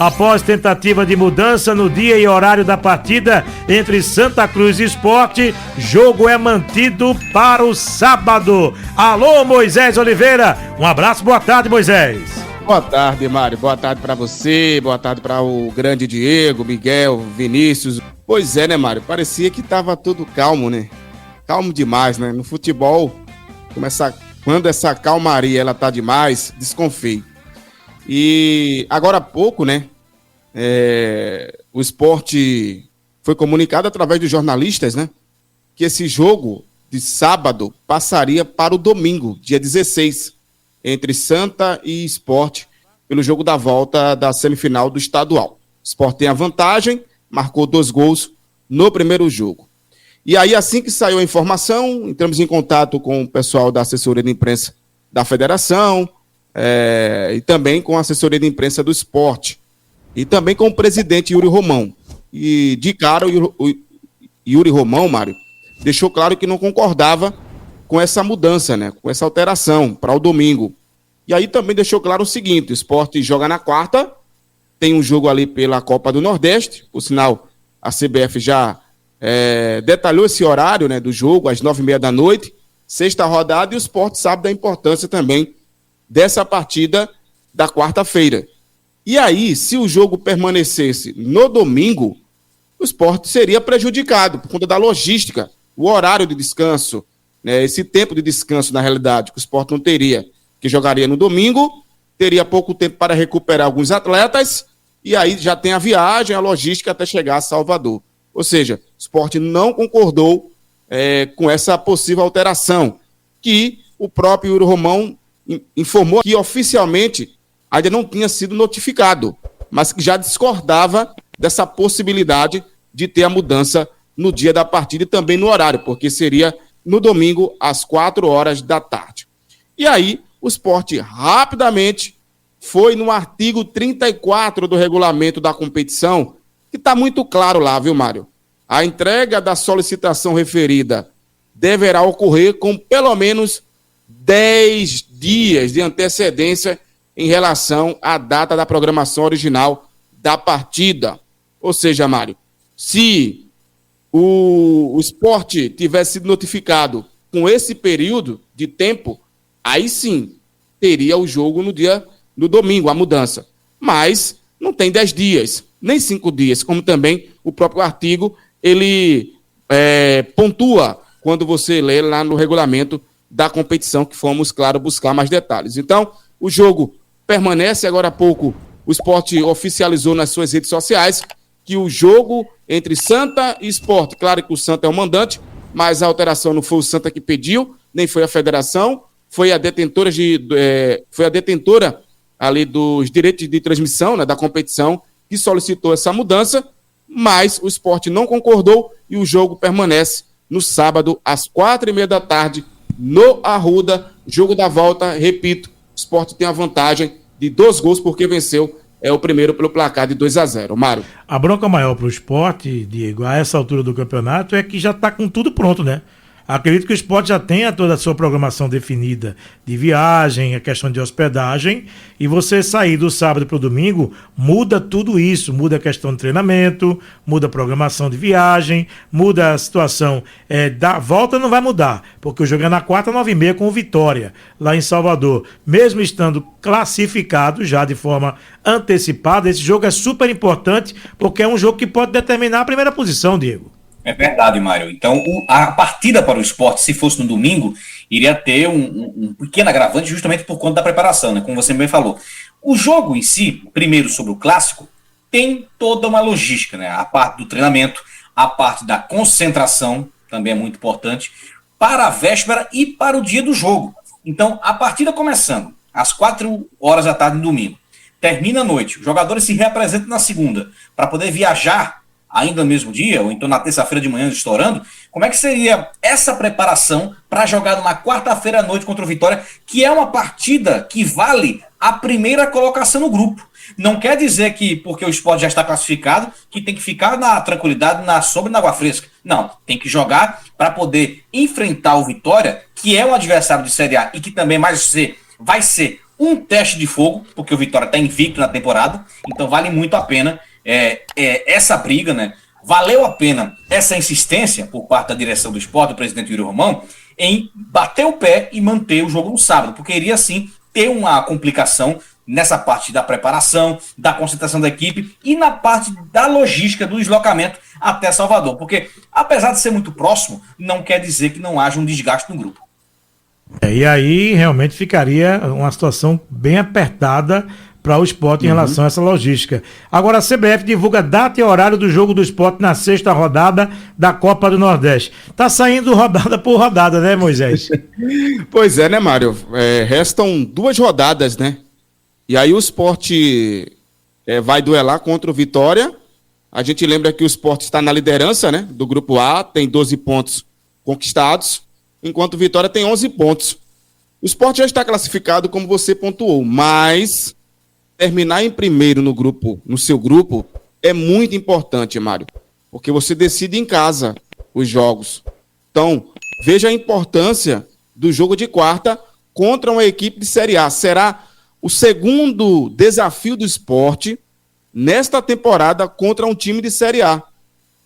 Após tentativa de mudança no dia e horário da partida entre Santa Cruz e Sport, jogo é mantido para o sábado. Alô, Moisés Oliveira, um abraço, boa tarde, Moisés. Boa tarde, Mário, boa tarde para você, boa tarde para o grande Diego, Miguel, Vinícius. Pois é, né, Mário, parecia que tava tudo calmo, né? Calmo demais, né? No futebol, quando essa calmaria ela tá demais, desconfie. E agora há pouco, né, o Sport foi comunicado através dos jornalistas, né, que esse jogo de sábado passaria para o domingo, dia 16, entre Santa e Sport, pelo jogo da volta da semifinal do estadual. O Sport tem a vantagem, marcou 2 gols no primeiro jogo. E aí, assim que saiu a informação, entramos em contato com o pessoal da assessoria de imprensa da federação, e também com a assessoria de imprensa do Sport, e também com o presidente Yuri Romão. E de cara, o Yuri Romão, Mário, deixou claro que não concordava com essa mudança, né, com essa alteração para o domingo. E aí também deixou claro o seguinte: o Sport joga na quarta, tem um jogo ali pela Copa do Nordeste, por sinal, a CBF já detalhou esse horário, né, do jogo, às 9h30 da noite, sexta rodada, e o Sport sabe da importância também dessa partida da quarta-feira. E aí, se o jogo permanecesse no domingo, o Sport seria prejudicado por conta da logística, o horário de descanso, né, esse tempo de descanso, na realidade, que o Sport não teria, que jogaria no domingo, teria pouco tempo para recuperar alguns atletas, e aí já tem a viagem, a logística até chegar a Salvador. Ou seja, o Sport não concordou com essa possível alteração, que o próprio Yuri Romão informou que oficialmente ainda não tinha sido notificado, mas que já discordava dessa possibilidade de ter a mudança no dia da partida e também no horário, porque seria no domingo às 4h da tarde. E aí, o Sport rapidamente foi no artigo 34 do regulamento da competição, que está muito claro lá, viu, Mário? A entrega da solicitação referida deverá ocorrer com pelo menos 10 dias de antecedência em relação à data da programação original da partida. Ou seja, Mário, se o Sport tivesse sido notificado com esse período de tempo, aí sim teria o jogo no domingo, a mudança. Mas não tem 10 dias, nem 5 dias, como também o próprio artigo, ele pontua quando você lê lá no regulamento da competição, que fomos, claro, buscar mais detalhes. Então, o jogo permanece. Agora há pouco o Sport oficializou nas suas redes sociais que o jogo entre Santa e Sport, claro que o Santa é o mandante, mas a alteração não foi o Santa que pediu, nem foi a federação, foi a detentora ali dos direitos de transmissão, né, da competição, que solicitou essa mudança, mas o Sport não concordou e o jogo permanece no sábado às 4h30 da tarde no Arruda, jogo da volta. Repito, o Sport tem a vantagem de 2 gols porque venceu o primeiro pelo placar de 2-0. Mário. A bronca maior para o Sport, Diego, a essa altura do campeonato, é que já está com tudo pronto, né? Acredito que o Sport já tenha toda a sua programação definida de viagem, a questão de hospedagem, e você sair do sábado para o domingo, muda tudo isso, muda a questão de treinamento, muda a programação de viagem, muda a situação da volta, não vai mudar, porque o jogo é na quarta, 9h30 com o Vitória, lá em Salvador. Mesmo estando classificado já de forma antecipada, esse jogo é super importante, porque é um jogo que pode determinar a primeira posição, Diego. É verdade, Mário. Então, a partida para o Sport, se fosse no domingo, iria ter um pequeno agravante justamente por conta da preparação, né? Como você bem falou. O jogo em si, primeiro sobre o clássico, tem toda uma logística, né? A parte do treinamento, a parte da concentração, também é muito importante, para a véspera e para o dia do jogo. Então, a partida começando às 4h da tarde no domingo, termina à noite, os jogadores se reapresentam na segunda, para poder viajar ainda no mesmo dia, ou então na terça-feira de manhã estourando. Como é que seria essa preparação para jogar na quarta-feira à noite contra o Vitória, que é uma partida que vale a primeira colocação no grupo? Não quer dizer que, porque o Sport já está classificado, que tem que ficar na tranquilidade, na sombra e na água fresca. Não, tem que jogar para poder enfrentar o Vitória, que é um adversário de Série A e que também vai ser um teste de fogo, porque o Vitória está invicto na temporada, então vale muito a pena essa briga, né? Valeu a pena essa insistência por parte da direção do Sport, do presidente Yuri Romão, em bater o pé e manter o jogo no sábado, porque iria sim ter uma complicação nessa parte da preparação, da concentração da equipe e na parte da logística do deslocamento até Salvador, porque apesar de ser muito próximo, não quer dizer que não haja um desgaste no grupo. E aí realmente ficaria uma situação bem apertada para o Sport em relação a essa logística. Agora a CBF divulga data e horário do jogo do Sport na 6ª rodada da Copa do Nordeste. Tá saindo rodada por rodada, né, Moisés? Pois é, né, Mário? Restam 2 rodadas, né? E aí o Sport vai duelar contra o Vitória. A gente lembra que o Sport está na liderança, né, do Grupo A, tem 12 pontos conquistados, enquanto o Vitória tem 11 pontos. O Sport já está classificado, como você pontuou, mas terminar em primeiro no seu grupo, é muito importante, Mário, porque você decide em casa os jogos. Então, veja a importância do jogo de quarta contra uma equipe de Série A. Será o segundo desafio do Sport nesta temporada contra um time de Série A.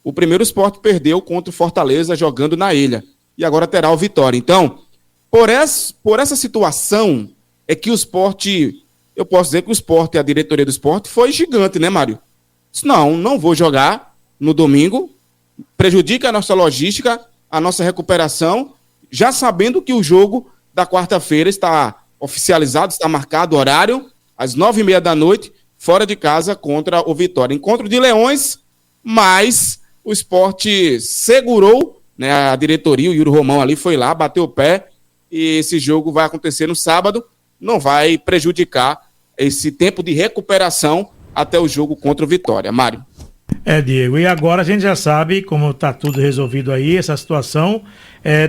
O primeiro Sport perdeu contra o Fortaleza jogando na Ilha, e agora terá o Vitória. Então, por essa situação, é que o Sport, eu posso dizer que o Sport e a diretoria do Sport foi gigante, né, Mário? Não vou jogar no domingo, prejudica a nossa logística, a nossa recuperação, já sabendo que o jogo da quarta-feira está oficializado, está marcado o horário, às 9h30 da noite, fora de casa contra o Vitória. Encontro de leões, mas o Sport segurou, né, a diretoria, o Yuri Romão ali foi lá, bateu o pé, e esse jogo vai acontecer no sábado, não vai prejudicar esse tempo de recuperação até o jogo contra o Vitória. Mário. Diego, e agora a gente já sabe como está tudo resolvido aí, essa situação,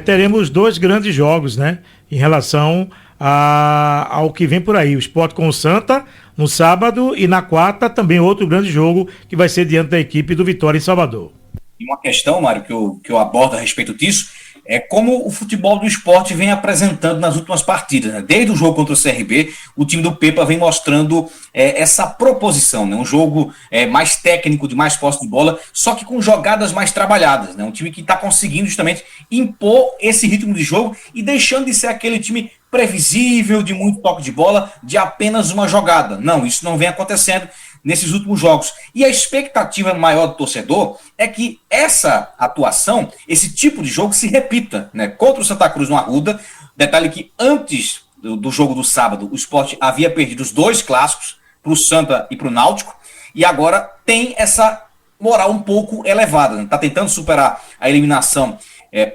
teremos 2 grandes jogos, né, em relação ao que vem por aí, o Sport com o Santa no sábado e na quarta também outro grande jogo que vai ser diante da equipe do Vitória em Salvador. E uma questão, Mário, que eu abordo a respeito disso, é como o futebol do Sport vem apresentando nas últimas partidas, né? Desde o jogo contra o CRB, o time do Pepa vem mostrando essa proposição, né? Um jogo mais técnico, de mais posse de bola, só que com jogadas mais trabalhadas, né? Um time que está conseguindo justamente impor esse ritmo de jogo e deixando de ser aquele time previsível, de muito toque de bola, de apenas uma jogada. Não, isso não vem acontecendo nesses últimos jogos. E a expectativa maior do torcedor é que essa atuação, esse tipo de jogo se repita, né? Contra o Santa Cruz no Arruda. Detalhe que antes do jogo do sábado, o Sport havia perdido os 2 clássicos para o Santa e para o Náutico, e agora tem essa moral um pouco elevada, né? Tá tentando superar a eliminação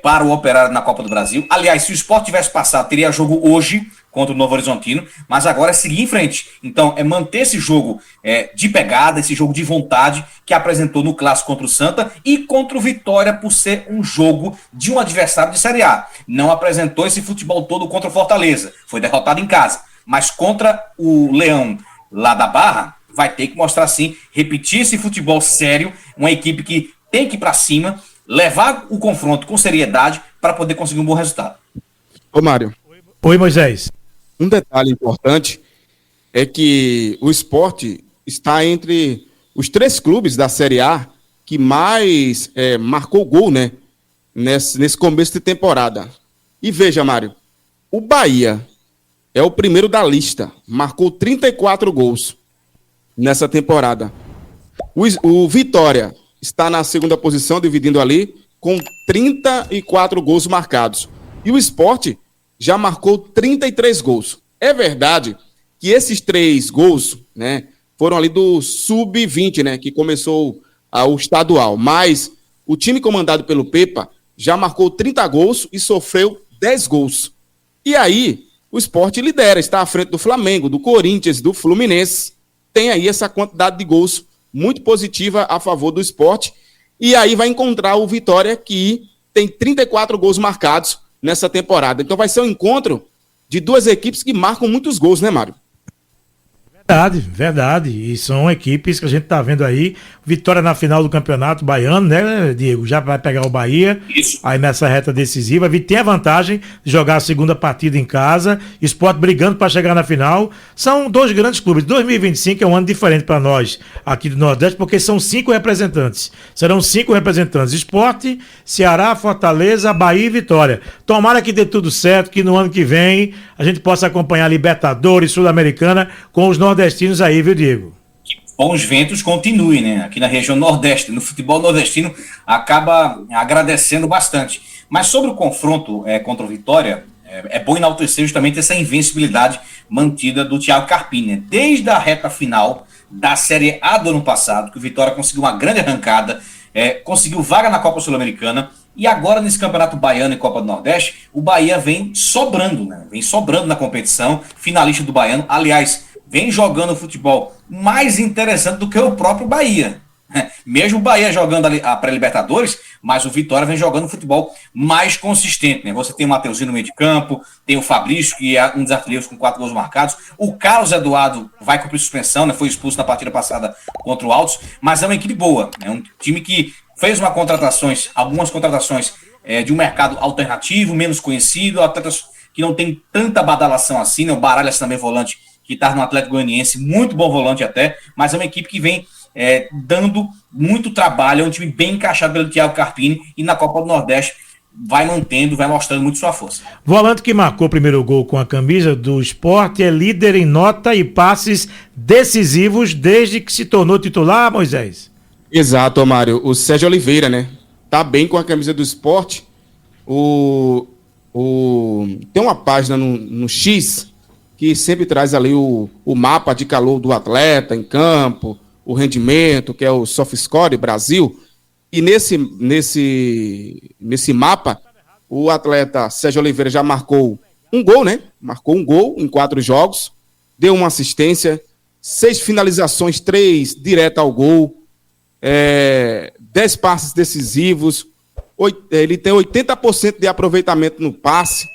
para o Operário na Copa do Brasil. Aliás, se o Sport tivesse passado, teria jogo hoje contra o Novo Horizontino, mas agora é seguir em frente. Então, é manter esse jogo de pegada, esse jogo de vontade que apresentou no clássico contra o Santa e contra o Vitória, por ser um jogo de um adversário de Série A. Não apresentou esse futebol todo contra o Fortaleza, foi derrotado em casa, mas contra o Leão lá da Barra, vai ter que mostrar sim, repetir esse futebol sério, uma equipe que tem que ir para cima, levar o confronto com seriedade para poder conseguir um bom resultado. Ô, Mário. Oi, Moisés. Um detalhe importante é que o Sport está entre os 3 clubes da Série A que mais marcou gol, né, nesse começo de temporada. E veja, Mário, o Bahia é o primeiro da lista, marcou 34 gols nessa temporada. O Vitória está na segunda posição, dividindo ali, com 34 gols marcados. E o Sport já marcou 33 gols. É verdade que esses 3 gols, né, foram ali do Sub-20, né, que começou o estadual. Mas o time comandado pelo Pepa já marcou 30 gols e sofreu 10 gols. E aí, o Sport lidera, está à frente do Flamengo, do Corinthians, do Fluminense. Tem aí essa quantidade de gols muito positiva a favor do Sport. E aí vai encontrar o Vitória, que tem 34 gols marcados nessa temporada. Então vai ser um encontro de 2 equipes que marcam muitos gols, né, Mário? Verdade, verdade. E são equipes que a gente tá vendo aí. Vitória na final do Campeonato Baiano, né, Diego? Já vai pegar o Bahia. Isso. Aí nessa reta decisiva. Tem a vantagem de jogar a segunda partida em casa. Sport brigando para chegar na final. São dois grandes clubes. 2025 é um ano diferente para nós aqui do Nordeste, porque são 5 representantes. Serão 5 representantes: Sport, Ceará, Fortaleza, Bahia e Vitória. Tomara que dê tudo certo, que no ano que vem a gente possa acompanhar a Libertadores, Sul-Americana com os nordestinos aí, viu, Diego? Que bons ventos continuem, né? Aqui na região Nordeste, no futebol nordestino, acaba agradecendo bastante. Mas sobre o confronto contra o Vitória, é bom enaltecer justamente essa invencibilidade mantida do Thiago Carpini, né? Desde a reta final da Série A do ano passado, que o Vitória conseguiu uma grande arrancada, conseguiu vaga na Copa Sul-Americana, e agora nesse Campeonato Baiano e Copa do Nordeste, o Bahia vem sobrando, né? Vem sobrando na competição, finalista do Baiano. Aliás, vem jogando futebol mais interessante do que o próprio Bahia. Mesmo o Bahia jogando a pré-Libertadores, mas o Vitória vem jogando futebol mais consistente, né? Você tem o Mateuzinho no meio de campo, tem o Fabrício, que é um dos artilheiros com 4 gols marcados. O Carlos Eduardo vai cumprir suspensão, né? Foi expulso na partida passada contra o Altos, mas é uma equipe boa. É um time que fez algumas contratações de um mercado alternativo, menos conhecido, atletas que não tem tanta badalação assim, né? O Baralhas também volante, que está no Atlético Goianiense, muito bom volante até, mas é uma equipe que vem dando muito trabalho, é um time bem encaixado pelo Thiago Carpini, e na Copa do Nordeste vai mantendo, vai mostrando muito sua força. Volante que marcou o primeiro gol com a camisa do Sport é líder em nota e passes decisivos desde que se tornou titular, Moisés. Exato, Mário. O Sérgio Oliveira, né? Tá bem com a camisa do Sport. Tem uma página no X que sempre traz ali o mapa de calor do atleta em campo, o rendimento, que é o SofaScore Brasil. E nesse mapa, o atleta Sérgio Oliveira já marcou um gol, né? Marcou um gol em 4 jogos, deu uma assistência, 6 finalizações, 3 direto ao gol, 10 passes decisivos, ele tem 80% de aproveitamento no passe,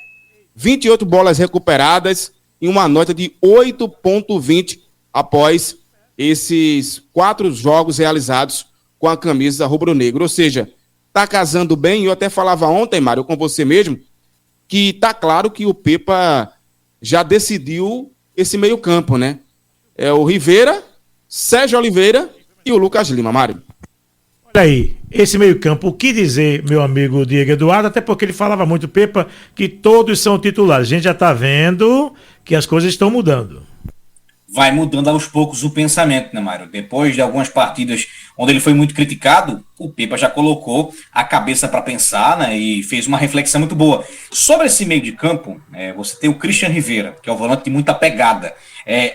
28 bolas recuperadas e uma nota de 8,20 após esses 4 jogos realizados com a camisa rubro-negra. Ou seja, tá casando bem. Eu até falava ontem, Mário, com você mesmo, que tá claro que o Pepa já decidiu esse meio campo, né? É o Rivera, Sérgio Oliveira e o Lucas Lima, Mário. Olha aí, esse meio campo, o que dizer, meu amigo Diego Eduardo, até porque ele falava muito, Pepa, que todos são titulares. A gente já tá vendo que as coisas estão mudando. Vai mudando aos poucos o pensamento, né, Mário? Depois de algumas partidas onde ele foi muito criticado, o Pepa já colocou a cabeça para pensar, né, e fez uma reflexão muito boa. Sobre esse meio de campo, você tem o Christian Rivera, que é o volante de muita pegada.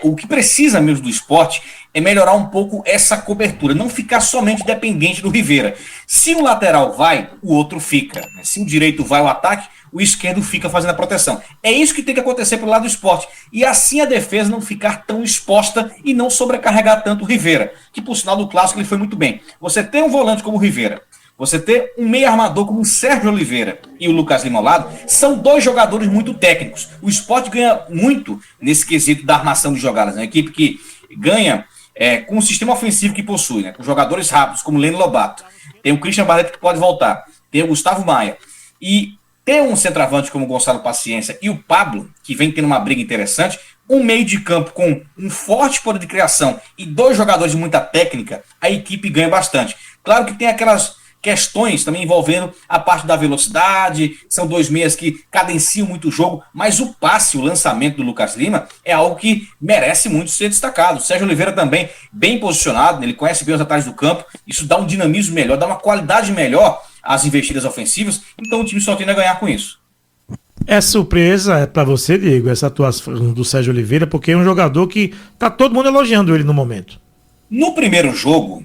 O que precisa mesmo do Sport é melhorar um pouco essa cobertura, não ficar somente dependente do Rivera. Se o lateral vai, o outro fica. Se o direito vai ao ataque, o esquerdo fica fazendo a proteção. É isso que tem que acontecer pelo lado do Sport. E assim a defesa não ficar tão exposta e não sobrecarregar tanto o Rivera, que por sinal do clássico ele foi muito bem. Você tem um volante como o Rivera, você ter um meio armador como o Sérgio Oliveira e o Lucas Lima ao lado, são 2 jogadores muito técnicos. O Sport ganha muito nesse quesito da armação de jogadas. É uma equipe que ganha com o sistema ofensivo que possui, né? Com jogadores rápidos como o Leno Lobato. Tem o Christian Barreto que pode voltar. Tem o Gustavo Maia. E ter um centroavante como o Gonçalo Paciência e o Pablo, que vem tendo uma briga interessante, um meio de campo com um forte poder de criação e 2 jogadores de muita técnica, a equipe ganha bastante. Claro que tem aquelas questões também envolvendo a parte da velocidade, são 2 meias que cadenciam muito o jogo, mas o passe, o lançamento do Lucas Lima é algo que merece muito ser destacado. O Sérgio Oliveira também bem posicionado, ele conhece bem os atalhos do campo, isso dá um dinamismo melhor, dá uma qualidade melhor às investidas ofensivas, então o time só tende a ganhar com isso. É surpresa para você, Diego, essa atuação do Sérgio Oliveira, porque é um jogador que tá todo mundo elogiando ele no momento. No primeiro jogo,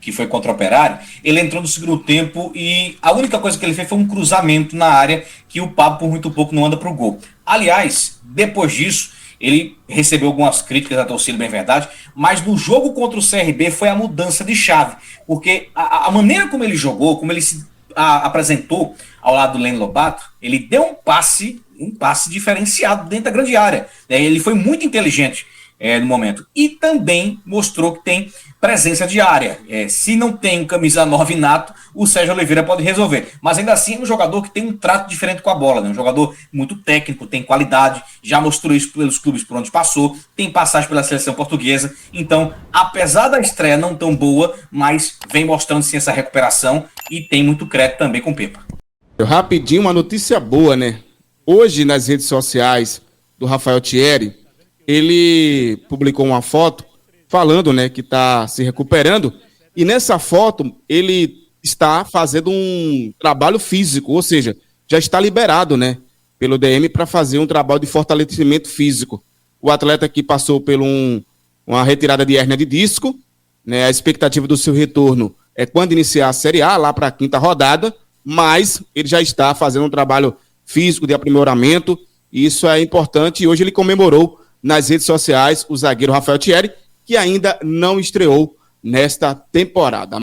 que foi contra o Operário, ele entrou no segundo tempo e a única coisa que ele fez foi um cruzamento na área que o Pablo por muito pouco não anda pro gol. Aliás, depois disso, ele recebeu algumas críticas da torcida, bem verdade, mas no jogo contra o CRB foi a mudança de chave, porque a maneira como ele jogou, como ele se apresentou ao lado do Leno Lobato, ele deu um passe diferenciado dentro da grande área. Ele foi muito inteligente. no momento. E também mostrou que tem presença de área. Se não tem um camisa 9 nato, o Sérgio Oliveira pode resolver. Mas ainda assim é um jogador que tem um trato diferente com a bola, né? Um jogador muito técnico, tem qualidade, já mostrou isso pelos clubes por onde passou, tem passagem pela seleção portuguesa. Então, apesar da estreia não tão boa, mas vem mostrando sim essa recuperação e tem muito crédito também com o Pepa. Rapidinho, uma notícia boa, né? Hoje, nas redes sociais do Rafael Thierry, ele publicou uma foto falando, né, que está se recuperando, e nessa foto ele está fazendo um trabalho físico, ou seja, já está liberado, né, pelo DM para fazer um trabalho de fortalecimento físico. O atleta que passou por uma retirada de hérnia de disco, né, a expectativa do seu retorno é quando iniciar a Série A, lá para a 5ª rodada, mas ele já está fazendo um trabalho físico de aprimoramento, e isso é importante, e hoje ele comemorou nas redes sociais o zagueiro Rafael Thierry, que ainda não estreou nesta temporada.